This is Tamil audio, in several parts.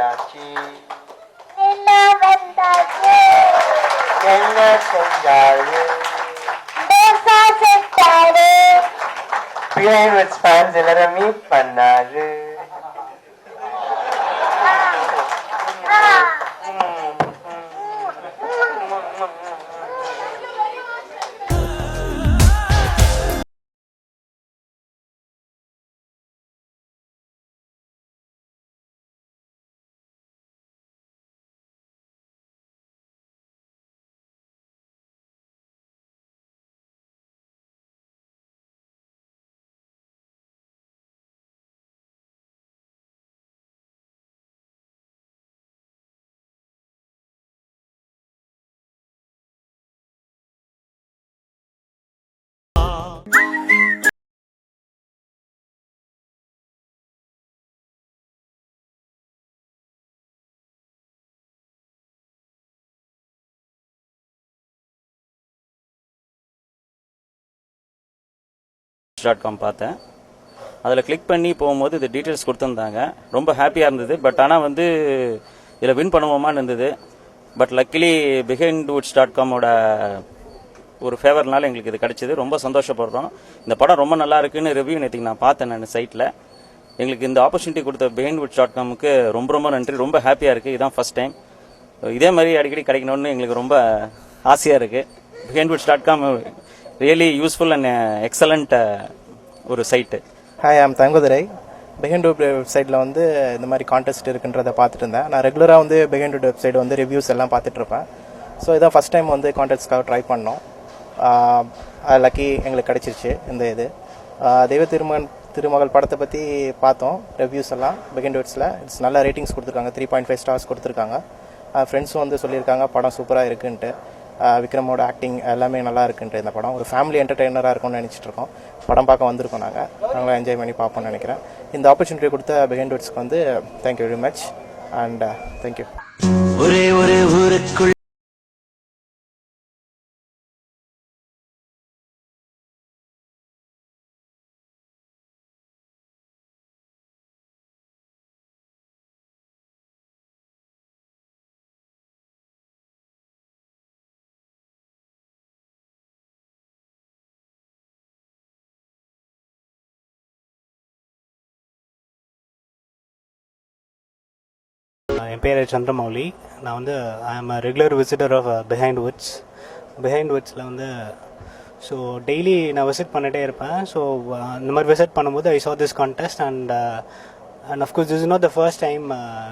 வந்தாச்சு என்ன செஞ்சாரு பிஹைண்ட் வித் ஃபேன்ஸ் எல்லாரும் மீட் பண்ணாரு. .com பார்த்தேன். அதில் கிளிக் பண்ணி போகும்போது இது டீட்டெயில்ஸ் கொடுத்துருந்தாங்க. ரொம்ப ஹாப்பியாக இருந்தது. பட் ஆனால் வந்து இதில் வின் பண்ணுவோமான்னு இருந்தது. பட் லக்கிலி behindwoods.com-ஓட ஒரு ஃபேவர்னால எங்களுக்கு இது கிடச்சிது. ரொம்ப சந்தோஷப்படுறோம். இந்த படம் ரொம்ப நல்லா இருக்குன்னு ரிவ்யூ நேற்றுக்கு நான் பார்த்தேன். நான் சைட்டில் எங்களுக்கு இந்த ஆப்பர்ச்சுனிட்டி கொடுத்த behindwoods.com-க்கு ரொம்ப ரொம்ப நன்றி. ரொம்ப ஹாப்பியாக இருக்குது. இதுதான் ஃபர்ஸ்ட் டைம். இதே மாதிரி அடிக்கடி கிடைக்கணும்னு எங்களுக்கு ரொம்ப ஆசையாக இருக்குது. behindwoods.com really useful and excellent ஒரு site. Hi, I'm Thangadurai. behindwood வெப்சைட்டில் வந்து இந்த மாதிரி கான்டெஸ்ட் இருக்குன்றதை பார்த்துட்டு இருந்தேன். நான் ரெகுலராக வந்து behindwood வெப்சைட் வந்து ரிவ்யூஸ் எல்லாம் பார்த்துட்ருப்பேன். ஸோ இதான் ஃபஸ்ட் டைம் வந்து கான்டெஸ்ட்காக ட்ரை பண்ணோம். லக்கி எங்களுக்கு கிடச்சிருச்சு இந்த இது. தெய்வ திருமகள் படத்தை பற்றி பார்த்தோம் ரிவ்யூஸ் எல்லாம் behindwoods-ல. இட்ஸ் நல்ல ரேட்டிங்ஸ் கொடுத்துருக்காங்க. 3.5 ஸ்டார்ஸ் கொடுத்துருக்காங்க. ஃப்ரெண்ட்ஸும் வந்து சொல்லியிருக்காங்க படம் சூப்பராக இருக்குன்ட்டு. விக்ரமோட ஆக்டிங் எல்லாமே நல்லா இருக்குன்ட்டு இந்த படம் ஒரு ஃபேமிலி என்டர்டெய்னராக இருக்கும்னு நினச்சிட்டு இருக்கோம். படம் பார்க்க வந்திருக்கோம். நாங்கள் என்ஜாய் பண்ணி பார்ப்போம்னு நினைக்கிறேன். இந்த ஆப்பர்ச்சுனிட்டி கொடுத்த behindwoods-க்கு வந்து thank you very much and thank you. ஒரே ஒரு ஊருக்குள் என் பேர் சந்திரமௌலி. நான் வந்து ஐ ஆம் ரெகுலர் விசிட்டர் ஆஃப் behindwoods-ல வந்து ஸோ டெய்லி நான் விசிட் பண்ணிட்டே இருப்பேன். ஸோ இந்த மாதிரி விசிட் பண்ணும்போது ஐ saw this contest and of course this is not the first time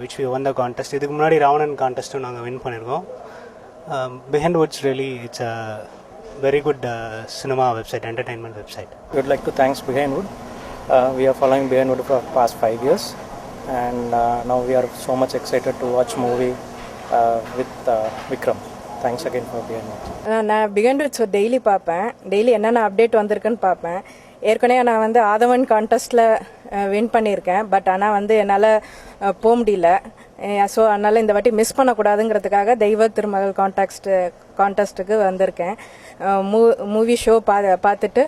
which we won the contest. இதுக்கு முன்னாடி ராவணன் கான்டெஸ்ட்டும் நாங்கள் வின் பண்ணியிருக்கோம். behindwoods really it's a very good cinema website, entertainment website. We would like to thank behindwood. We are following behindwood for the past 5 years. And now we are so much excited to watch movie with Vikram. Thanks again for behindwoods. நான் behindwoods டெய்லி பார்ப்பேன். டெய்லி என்னென்ன அப்டேட் வந்திருக்குன்னு பார்ப்பேன். ஏற்கனவே நான் வந்து ஆதவன் கான்டெஸ்ட்டில் வின் பண்ணியிருக்கேன். பட் ஆனால் வந்து என்னால் போக முடியல. ஸோ அதனால் இந்த வாட்டி மிஸ் பண்ணக்கூடாதுங்கிறதுக்காக தெய்வ திருமகள் கான்டெஸ்ட்டுக்கு வந்திருக்கேன். மூவி ஷோ பார்த்துட்டு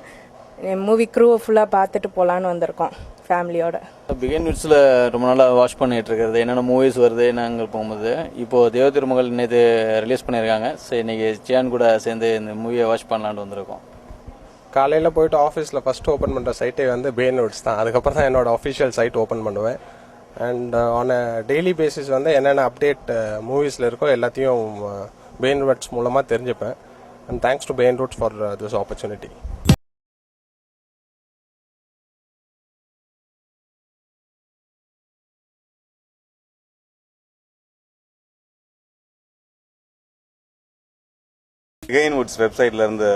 மூவி க்ரூவை ஃபுல்லாக பார்த்துட்டு போகலான்னு வந்திருக்கோம் ஃபேமிலியோட. behindwoods-ல ரொம்ப நாளாக வாட்ச் பண்ணிட்டு இருக்கிறது என்னென்ன மூவிஸ் வருது நாங்கள் போகும்போது இப்போது தெய்வ திருமகள் நேற்று ரிலீஸ் பண்ணியிருக்காங்க. சரி, இன்னைக்கு சியான் கூட சேர்ந்து இந்த மூவியை வாட்ச் பண்ணலான்னு வந்திருக்கோம். காலையில் போயிட்டு ஆஃபீஸில் ஃபஸ்ட்டு ஓப்பன் பண்ணுற சைட்டே வந்து behindwoods தான். அதுக்கப்புறம் தான் என்னோட அஃபிஷியல் சைட் ஓப்பன் பண்ணுவேன். And on a daily basis வந்து என்னென்ன அப்டேட் மூவிஸில் இருக்கோ எல்லாத்தையும் behindwoods மூலமாக தெரிஞ்சுப்பேன். And thanks to behindwoods for this opportunity. behindwoods வெப்சைட்லேருந்து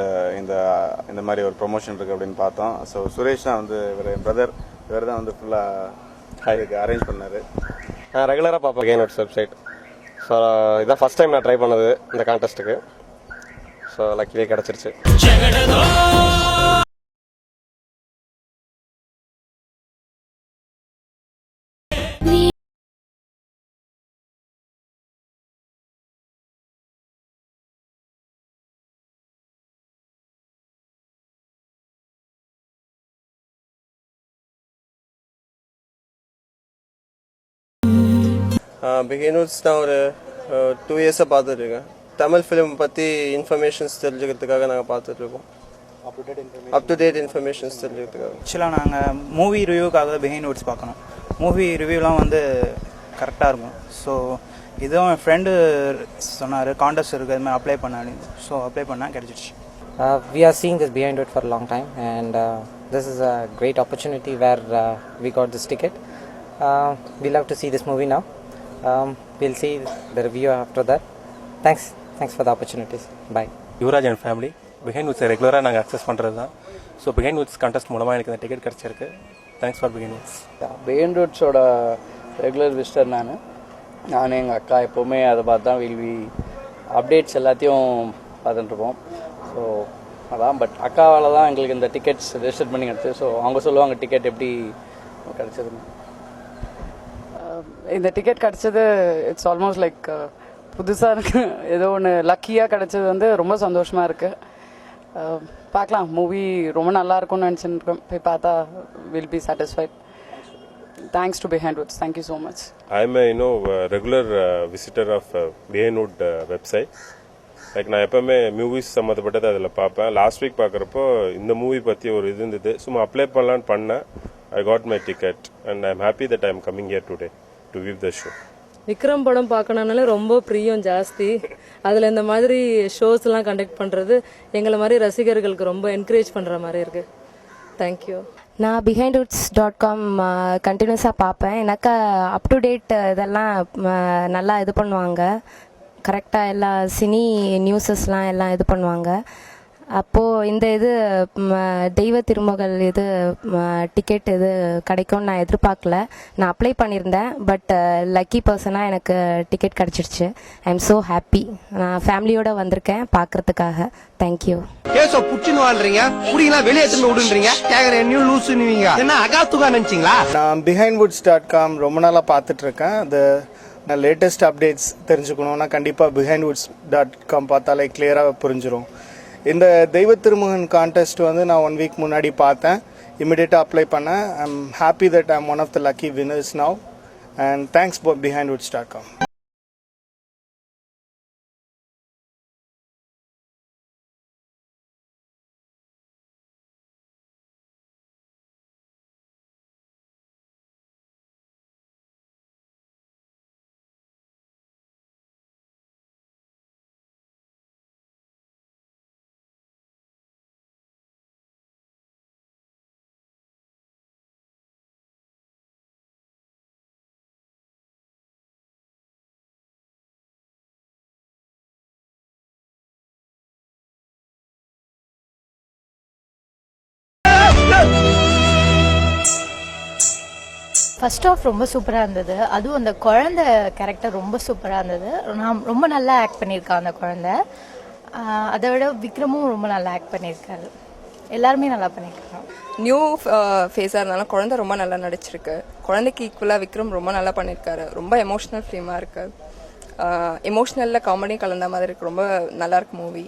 இந்த மாதிரி ஒரு ப்ரொமோஷன் இருக்குது அப்படின்னு பார்த்தோம். ஸோ சுரேஷ் தான் வந்து என் பிரதர், இவர் தான் வந்து ஃபுல்லாக இதுக்கு அரேஞ்ச் பண்ணார். நான் ரெகுலராக பார்ப்பேன் behindwoods வெப்சைட். ஸோ இதான் ஃபஸ்ட் டைம் நான் ட்ரை பண்ணது இந்த கான்டெஸ்ட்டுக்கு. ஸோ லக்கிலே கிடச்சிருச்சு. பிகினர்ஸ் நான் ஒரு 2 இயர்ஸாக பார்த்துட்ருக்கேன். தமிழ் ஃபிலிம் பற்றி இன்ஃபர்மேஷன்ஸ் தெரிஞ்சுக்கிறதுக்காக நாங்கள் பார்த்துட்ருக்கோம். அப் டு டேட் இன்ஃபர்மேஷன்ஸ் தெரிஞ்சுக்கிறதுக்காக. ஆக்சுவலாக நாங்கள் மூவி ரிவ்யூக்காக பிஹைண்ட் வுட்ஸ் பார்க்கணும். மூவி ரிவ்யூலாம் வந்து கரெக்டாக இருக்கும். ஸோ இதுவும் என் ஃப்ரெண்டு சொன்னார் கான்டெஸ்ட் இருக்குது, அது மாதிரி அப்ளை பண்ணான்னு. ஸோ அப்ளை பண்ணால் கிடச்சிடுச்சு. We are seeing this Behind It for a long time, and this is a great opportunity where we got this ticket. We love to see this movie now. We'll see the review after that. Thanks for the opportunities. Bye. Yuvraj and family Behindwoods ரெகுலராக நாங்கள் அக்சஸ் பண்ணுறது தான். ஸோ பிஹைண்ட் வுட்ஸ் கான்டெஸ்ட் மூலமாக எனக்கு இந்த டிக்கெட் கிடச்சிருக்கு. Thanks for Behindwoods. பிஹைண்ட் வுட்ஸோட ரெகுலர் விசிட்டர் நான் எங்கள் அக்கா எப்போவுமே அதை பார்த்து தான் வில்வி அப்டேட்ஸ் எல்லாத்தையும் பார்த்துட்டுருப்போம். ஸோ அதான், பட் அக்காவால் தான் எங்களுக்கு இந்த டிக்கெட்ஸ் ரெஜிஸ்டர் பண்ணி கிடச்சி. ஸோ அவங்க சொல்லுவாங்க டிக்கெட் எப்படி கிடச்சதுன்னு. இந்த டிக்கெட் கிடச்சது இட்ஸ் ஆல்மோஸ்ட் லைக் புதுசாக இருக்குது. ஏதோ ஒன்று லக்கியாக கிடச்சது வந்து ரொம்ப சந்தோஷமாக இருக்குது. பார்க்கலாம், மூவி ரொம்ப நல்லா இருக்கும்னு நினச்சிட்டு இருக்கேன். போய் பார்த்தா will be satisfied. Thanks to Behind Woods. Thank you so much. I'm a regular visitor of Behind Wood website. Like நான் எப்பவுமே மூவிஸ் சம்மந்தப்பட்டது அதில் பார்ப்பேன். லாஸ்ட் வீக் பார்க்குறப்போ இந்த மூவி பற்றி ஒரு இது இருந்தது. சும்மா அப்ளை பண்ணலான்னு பண்ணேன். I got my ticket and I am happy that I am coming here today to view the show. Vikram படம் பார்க்கணுன்னாலே ரொம்ப பிரியம் ஜாஸ்தி. அதில் இந்த மாதிரி ஷோஸ்லாம் கண்டக்ட் பண்ணுறது எங்களை மாதிரி ரசிகர்களுக்கு ரொம்ப என்கரேஜ் பண்ணுற மாதிரி இருக்குது. தேங்க்யூ. நான் behindwoods.com கண்டினியூஸாக பார்ப்பேன். எனக்கு அப் டு டேட் இதெல்லாம் நல்லா இது பண்ணுவாங்க. கரெக்டாக எல்லா சினி நியூஸஸ்லாம் எல்லாம் இது பண்ணுவாங்க. அப்போது இந்த இது தெய்வ திருமகள் இது டிக்கெட் இது கிடைக்கும்னு நான் எதிர்பார்க்கல. நான் அப்ளை பண்ணியிருந்தேன், பட் லக்கி பர்சனாக எனக்கு டிக்கெட் கிடச்சிடுச்சு. I am so happy. நான் ஃபேமிலியோடு வந்திருக்கேன் பார்க்குறதுக்காக. தேங்க்யூ. கேசோ புடிச்சுன்னு வாழ்றீங்க, குடிங்களா வெளியே திரும்ப விடுன்றீங்க, கேக்குற என்னையும் லூசுன்னுவீங்க. என்ன அகாத்துகா நினைச்சிங்களா? நான் behindwoods.com ரொம்ப நாளாக பார்த்துட்ருக்கேன். அது நான் லேட்டஸ்ட் அப்டேட்ஸ் தெரிஞ்சுக்கணுன்னா கண்டிப்பாக behindwoods.com பார்த்தாலே கிளியராக புரிஞ்சிடும். இந்த தெய்வ திருமகன் கான்டெஸ்ட் வந்து நான் 1 வீக் முன்னாடி பார்த்தேன். இமிடியேட்டாக அப்ளை பண்ணேன். I am happy that I am one of the lucky winners now and thanks behindwoods.com. First of ரொம்ப சூப்பராக இருந்தது. அதுவும் அந்த குழந்தை கேரக்டர் ரொம்ப சூப்பராக இருந்தது. நான் ரொம்ப நல்லா ஆக்ட் பண்ணியிருக்கான் அந்த குழந்தை. அதை விட விக்ரமும் ரொம்ப நல்லா ஆக்ட் பண்ணியிருக்காரு. எல்லாருமே நல்லா பண்ணியிருக்காங்க. நியூ ஃபேஸாக இருந்தாலும் குழந்தை ரொம்ப நல்லா நடிச்சிருக்கு. குழந்தைக்கு ஈக்குவலாக விக்ரம் ரொம்ப நல்லா பண்ணியிருக்காரு. ரொம்ப எமோஷ்னல் ஃபிலிமாக இருக்கு. எமோஷ்னலில் காமெடி கலந்த மாதிரி இருக்கு. ரொம்ப நல்லா இருக்கு movie.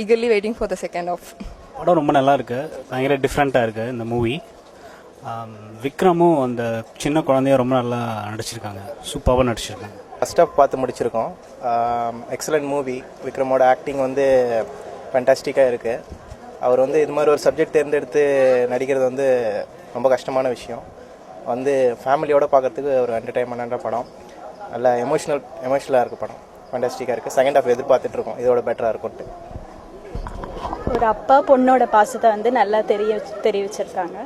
Eagerly waiting for the second half. படம் ரொம்ப நல்லா இருக்கு. பயங்கர டிஃப்ரெண்ட்டாக இருக்கு இந்த மூவி. விக்ரமும் அந்த சின்ன குழந்தையும் ரொம்ப நல்லா நடிச்சிருக்காங்க. சூப்பராக நடிச்சிருக்காங்க. ஃபர்ஸ்ட் ஆஃப் பார்த்து முடிச்சிருக்கோம். Excellent movie. விக்ரமோட ஆக்டிங் வந்து ஃபேண்டாஸ்டிக்காக இருக்குது. அவர் வந்து இது மாதிரி ஒரு சப்ஜெக்ட் தேர்ந்தெடுத்து நடிக்கிறது வந்து ரொம்ப கஷ்டமான விஷயம். வந்து ஃபேமிலியோடு பார்க்குறதுக்கு ஒரு என்டர்டைன்மெண்டான படம். நல்லா எமோஷ்னலாக இருக்குது படம். ஃபேண்டாஸ்டிக்காக இருக்குது. செகண்ட் ஆஃப் எதிர்பார்த்துட்ருக்கோம் இதோட பெட்டராக இருக்கும்ட்டு. ஒரு அப்பா பொண்ணோட பாசத்தை வந்து நல்லா தெரிவிச்சிருக்காங்க.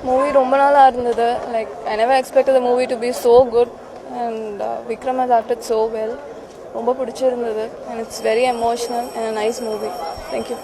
மூவி ரொம்ப நல்லா இருந்தது. Like I never expected the movie to be so good and Vikram has acted so well. ரொம்ப பிடிச்சிருந்தது and it's very emotional and nice movie. Thank you.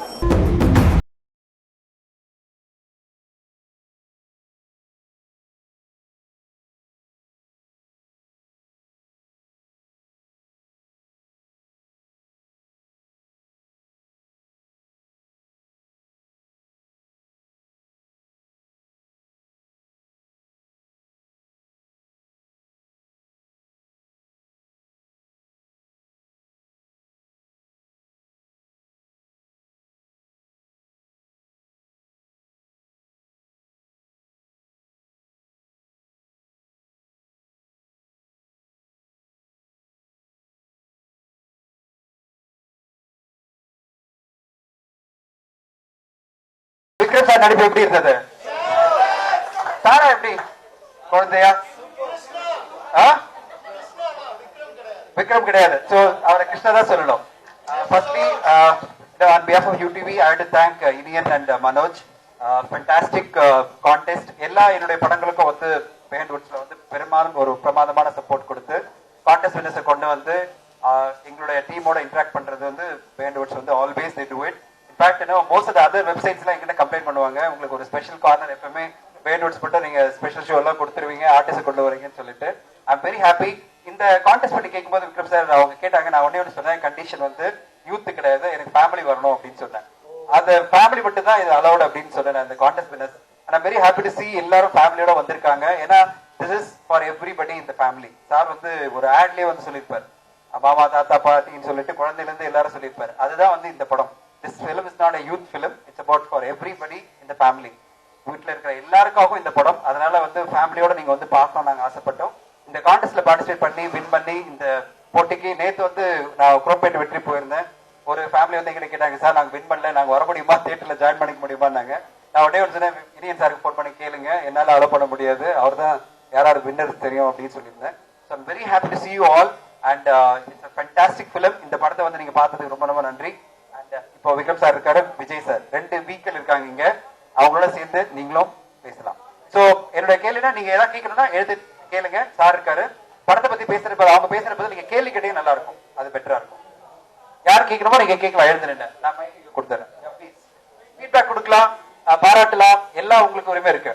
Vikram sir நடிப்பு எப்படி இருந்தது? சாரா எப்படி குழந்தையா? விக்ரம் கிடையாது. சோ அவரை கிருஷ்ணா தான் சொல்லணும். Firstly, on behalf of UTV, I have to thank Inian and Manoj. Fantastic contest. எல்லா என்னுடைய படங்களுக்கும் வந்து பெயின்வுட்ஸ்ல வந்து பெரும்பாலும் ஒரு பிரமாதமான சப்போர்ட் கொடுத்து கான்டெஸ்ட் வின்னர்ஸை கொண்டு வந்து எங்களுடைய டீமோட இன்டராக்ட் பண்றது வந்து பெயின்வுட்ஸ் வந்து always they do it. In fact most of the other வெப்சைட்ஸ்லாம் எங்கிட்ட கம்ப்ளைண்ட் பண்ணுவாங்க, உங்களுக்கு ஒரு ஸ்பெஷல் கார்னர் எப்பவுமே பெயின்வுட்ஸ் மட்டும் நீங்க ஸ்பெஷல் ஷோ எல்லாம் கொடுத்துருவீங்க, ஆர்டிஸ்ட் கொண்டு வரீங்கன்னு சொல்லிட்டு ஐ எம் வெரி ஹாப்பி. இந்த கான்டெஸ்ட் பற்றி கேட்கும்போது விக்ரம் சார் அவங்க கேட்டாங்க, நான் ஒன்னே ஒன்று சொன்னேன், கண்டிஷன் வந்து யூத் கிடையாது, எனக்கு ஃபேமிலி வரணும் அப்படின்னு சொன்னேன். அந்த ஃபேமிலி மட்டும் தான் இது அலௌட் அப்படின்னு சொன்னேன் அந்த contest winners. I am very happy to see எல்லாரும் ஃபேமிலியோட வந்திருக்காங்க. ஏன்னா திஸ் இஸ் ஃபார் எவ்ரிபடி இந்த ஃபேமிலி. சார் வந்து ஒரு ஆட்லயே வந்து சொல்லியிருப்பார், மாமா தாத்தா பாட்டின்னு சொல்லிட்டு குழந்தையில இருந்து எல்லாரும் சொல்லியிருப்பாரு. அதுதான் வந்து இந்த படம். This film is not a youth film, it's about for everybody in the family. வீட்டில் இருக்கிற எல்லாருக்காகவும் இந்த படம். அதனால வந்து ஃபேமிலியோட நீங்க வந்து பார்க்கணும் நாங்க ஆசைப்பட்டோம். இந்த கான்டெஸ்ட்ல பார்ட்டிசிபேட் பண்ணி வின் பண்ணி இந்த போட்டிக்கு நேத்து வந்து நான் குரோப்பேட் வெற்றி போயிருந்தேன். ஒரு ஃபேமிலி வந்து எங்கிட்ட கேட்டாங்க, சார் நாங்க வின் பண்ணல, நாங்க வர முடியுமா, தியேட்டர்ல ஜாயின் பண்ணிக்க முடியுமான்னாங்க. நான் உடனே ஒரு சொன்னேன், இனியன் சாருக்கு ஃபோன் பண்ணி கேளுங்க, என்னால அலோ பண்ண முடியாது, அவர் தான் யாராவது வின்னர்ஸ் தெரியும் அப்படின்னு சொல்லியிருந்தேன். So I'm very happy to see you all and it's a fantastic film. இந்த படத்தை வந்து நீங்க பார்த்ததுக்கு ரொம்ப ரொம்ப நன்றி. அண்ட் இப்போ விக்ரம் சார் இருக்காரு, விஜய் சார் 2 வீக்கள் இருக்காங்க இங்க, அவங்களோட சேர்ந்து நீங்களும் பேசலாம். ஸோ என்னுடைய கேள்வினா நீங்க ஏதாவது கேட்கணும்னா எழுதி கேளுங்க, சார் இருக்காரு. படத்தை பத்தி பேசுறப்ப அவங்க பேசுறப்ப நீங்க கேள்வி கேட்டீங்க நல்லா இருக்கும், அது பெட்டரா இருக்கும். யார் கேட்கணுமோ நீங்க கேட்கலாம், எழுதுனேன் நான் மைக் கொடுத்துறேன். ஃபீட்பேக் கொடுக்கலாம், பாராட்டலாம், எல்லாம் உங்களுக்கு உரிமை இருக்கு.